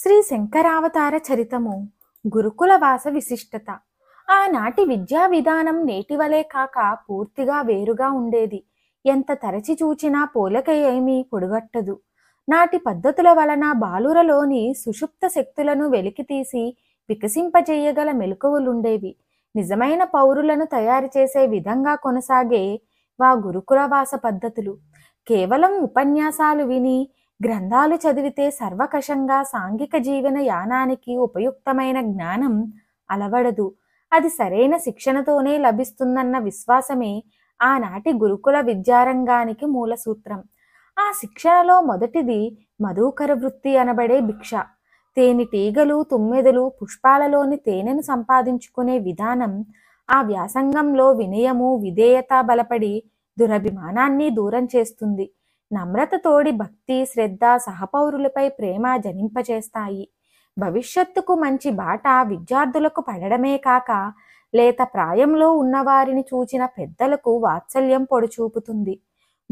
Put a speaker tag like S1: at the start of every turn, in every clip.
S1: శ్రీ శంకరావతార చరితము గురుకుల వాస విశిష్టత. ఆనాటి విద్యా విధానం నేటి వలె కాక పూర్తిగా వేరుగా ఉండేది. ఎంత తరచి చూచినా పోలిక ఏమీ పొడుగట్టదు. నాటి పద్ధతుల వలన బాలురలోని సుషుప్త శక్తులను వెలికితీసి వికసింపజేయగల మెలకువలుండేవి. నిజమైన పౌరులను తయారు చేసే విధంగా కొనసాగే గురుకులవాస పద్ధతులు. కేవలం ఉపన్యాసాలు విని గ్రంథాలు చదివితే సర్వకషంగా సాంఘిక జీవన యానానికి ఉపయుక్తమైన జ్ఞానం అలవడదు. అది సరైన శిక్షణతోనే లభిస్తుందన్న విశ్వాసమే ఆనాటి గురుకుల విద్యారంగానికి మూల సూత్రం. ఆ శిక్షణలో మొదటిది మధుకర వృత్తి అనబడే భిక్ష. తేనెటీగలు, తుమ్మెదలు, పుష్పాలలోని తేనెను సంపాదించుకునే విధానం. ఆ వ్యాసంగంలో వినయము, విధేయత బలపడి దురభిమానాన్ని దూరం చేస్తుంది. నమ్రత తోడి భక్తి, శ్రద్ధ, సహపౌరులపై ప్రేమ జనింపచేస్తాయి. భవిష్యత్తుకు మంచి బాట విద్యార్థులకు పడడమే కాక లేత ప్రాయంలో ఉన్నవారిని చూచిన పెద్దలకు వాత్సల్యం పొడిచూపుతుంది.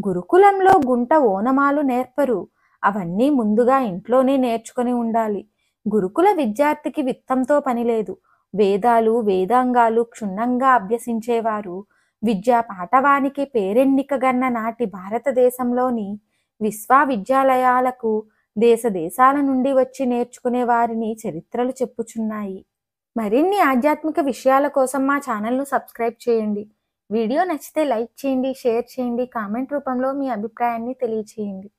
S1: గురుకులంలో గుంట ఓనమాలు నేర్పరు. అవన్నీ ముందుగా ఇంట్లోనే నేర్చుకుని ఉండాలి. గురుకుల విద్యార్థికి విత్తంతో పనిలేదు. వేదాలు, వేదాంగాలు క్షుణ్ణంగా అభ్యసించేవారు. విద్యా పాఠవానికి పేరెన్నికగన్న నాటి భారతదేశంలోని విశ్వవిద్యాలయాలకు దేశ దేశాల నుండి వచ్చి నేర్చుకునే వారిని చరిత్రలు చెప్పుచున్నాయి. మరిన్ని ఆధ్యాత్మిక విషయాల కోసం మా ఛానల్ను సబ్స్క్రైబ్ చేయండి. వీడియో నచ్చితే లైక్ చేయండి, షేర్ చేయండి, కామెంట్ రూపంలో మీ అభిప్రాయాన్ని తెలియచేయండి.